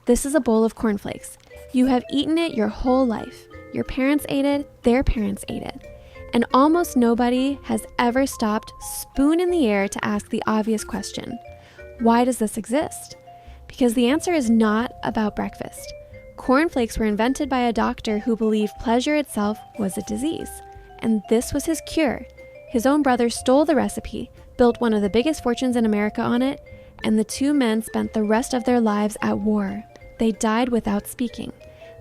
This is a bowl of cornflakes. You have eaten it your whole life. Your parents ate it, their parents ate it. And almost nobody has ever stopped, spoon in the air, to ask the obvious question. Why does this exist? Because the answer is not about breakfast. Cornflakes were invented by a doctor who believed pleasure itself was a disease. And this was his cure. His own brother stole the recipe, built one of the biggest fortunes in America on it, and the two men spent the rest of their lives at war. They died without speaking.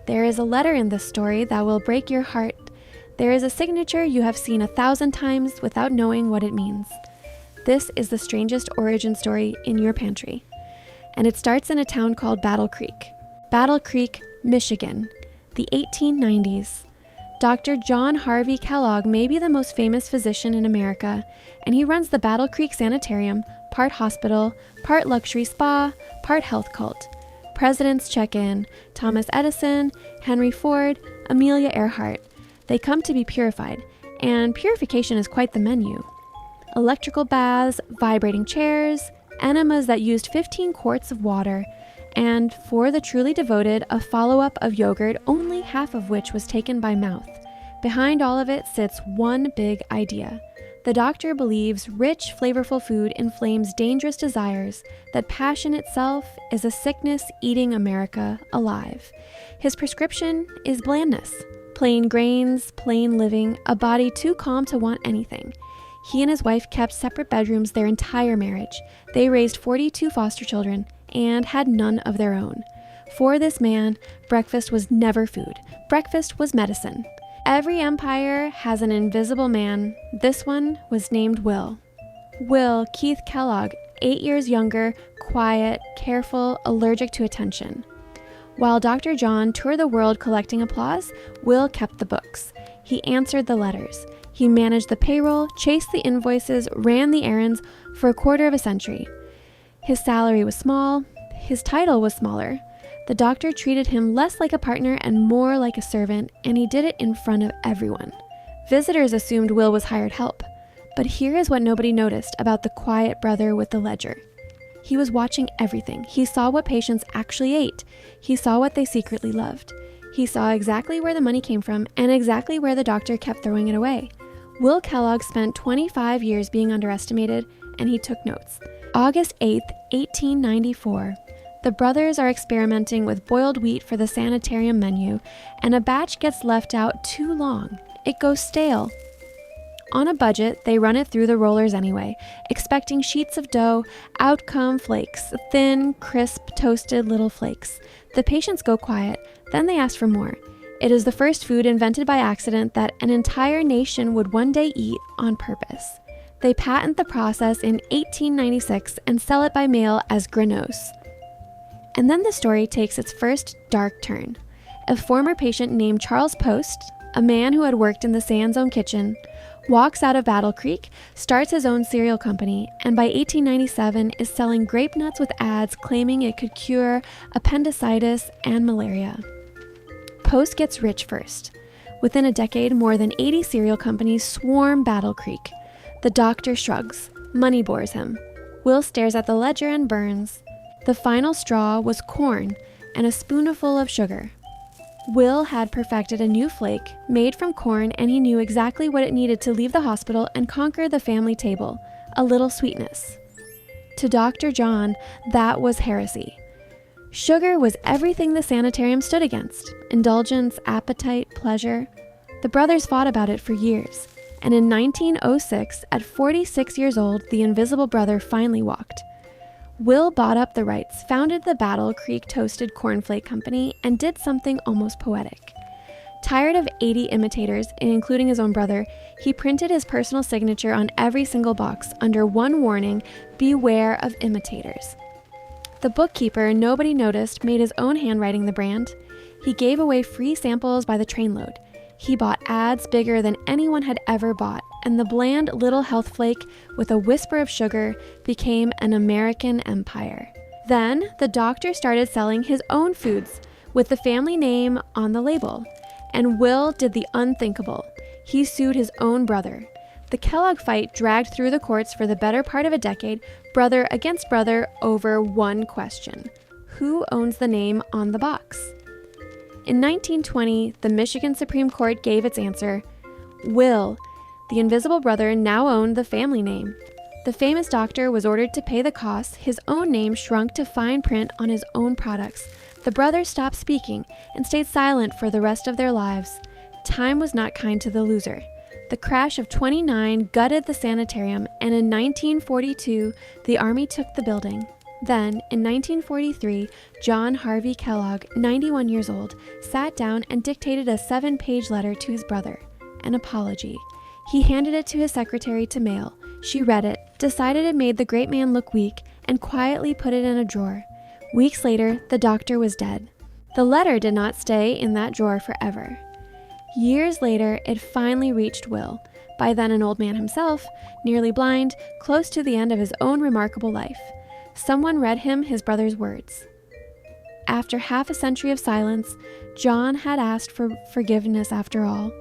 There is a letter in this story that will break your heart. There is a signature you have seen 1,000 times without knowing what it means. This is the strangest origin story in your pantry. And it starts in a town called Battle Creek. Battle Creek, Michigan, the 1890s. Dr. John Harvey Kellogg may be the most famous physician in America, and he runs the Battle Creek Sanitarium, part hospital, part luxury spa, part health cult. Presidents check in: Thomas Edison, Henry Ford, Amelia Earhart. They come to be purified, and purification is quite the menu. Electrical baths, vibrating chairs, enemas that used 15 quarts of water, and for the truly devoted, a follow-up of yogurt, only half of which was taken by mouth. Behind all of it sits one big idea. The doctor believes rich, flavorful food inflames dangerous desires, that passion itself is a sickness eating America alive. His prescription is blandness. Plain grains, plain living, a body too calm to want anything. He and his wife kept separate bedrooms their entire marriage. They raised 42 foster children and had none of their own. For this man, breakfast was never food. Breakfast was medicine. Every empire has an invisible man. This one was named Will. Will Keith Kellogg, 8 years younger, quiet, careful, allergic to attention. While Dr. John toured the world collecting applause, Will kept the books. He answered the letters. He managed the payroll, chased the invoices, ran the errands for a quarter of a century. His salary was small. His title was smaller. The doctor treated him less like a partner and more like a servant, and he did it in front of everyone. Visitors assumed Will was hired help. But here is what nobody noticed about the quiet brother with the ledger. He was watching everything. He saw what patients actually ate. He saw what they secretly loved. He saw exactly where the money came from and exactly where the doctor kept throwing it away. Will Kellogg spent 25 years being underestimated, and he took notes. August 8th, 1894. The brothers are experimenting with boiled wheat for the sanitarium menu, and a batch gets left out too long. It goes stale. On a budget, they run it through the rollers anyway, expecting sheets of dough. Out come flakes, thin, crisp, toasted little flakes. The patients go quiet, then they ask for more. It is the first food invented by accident that an entire nation would one day eat on purpose. They patent the process in 1896 and sell it by mail as granose. And then the story takes its first dark turn. A former patient named Charles Post, a man who had worked in the Sand kitchen, walks out of Battle Creek, starts his own cereal company, and by 1897 is selling grape nuts with ads claiming it could cure appendicitis and malaria. Post gets rich first. Within a decade, more than 80 cereal companies swarm Battle Creek. The doctor shrugs. Money bores him. Will stares at the ledger and burns. The final straw was corn and a spoonful of sugar. Will had perfected a new flake made from corn, and he knew exactly what it needed to leave the hospital and conquer the family table: a little sweetness. To Dr. John, that was heresy. Sugar was everything the sanitarium stood against: indulgence, appetite, pleasure. The brothers fought about it for years, and in 1906, at 46 years old, the invisible brother finally walked. Will bought up the rights, founded the Battle Creek Toasted Cornflake Company, and did something almost poetic. Tired of 80 imitators, including his own brother, he printed his personal signature on every single box under one warning: beware of imitators. The bookkeeper nobody noticed made his own handwriting the brand. He gave away free samples by the trainload. He bought ads bigger than anyone had ever bought, and the bland little health flake with a whisper of sugar became an American empire. Then the doctor started selling his own foods with the family name on the label, and Will did the unthinkable. He sued his own brother. The Kellogg fight dragged through the courts for the better part of a decade, brother against brother, over one question: who owns the name on the box. In 1920, the Michigan Supreme Court gave its answer. Will, the invisible brother, now owned the family name. The famous doctor was ordered to pay the costs. His own name shrunk to fine print on his own products. The brothers stopped speaking and stayed silent for the rest of their lives. Time was not kind to the loser. The crash of 29 gutted the sanitarium, and in 1942, the Army took the building. Then, in 1943, John Harvey Kellogg, 91 years old, sat down and dictated a 7-page letter to his brother, an apology. He handed it to his secretary to mail. She read it, decided it made the great man look weak, and quietly put it in a drawer. Weeks later, the doctor was dead. The letter did not stay in that drawer forever. Years later, it finally reached Will, by then an old man himself, nearly blind, close to the end of his own remarkable life. Someone read him his brother's words. After half a century of silence, John had asked for forgiveness after all.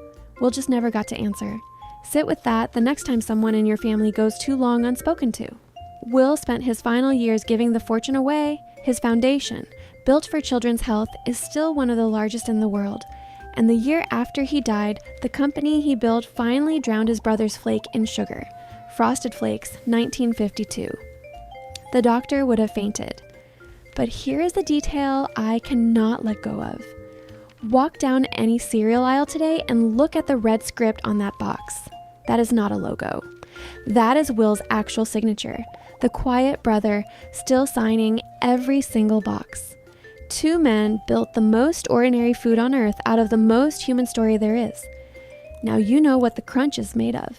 Will just never got to answer. Sit with that the next time someone in your family goes too long unspoken to. Will spent his final years giving the fortune away. His foundation, built for children's health, is still one of the largest in the world. And the year after he died, the company he built finally drowned his brother's flake in sugar. Frosted Flakes, 1952. The doctor would have fainted. But here is the detail I cannot let go of. Walk down any cereal aisle today and look at the red script on that box. That is not a logo. That is Will's actual signature, the quiet brother still signing every single box. Two men built the most ordinary food on earth out of the most human story there is. Now you know what the crunch is made of.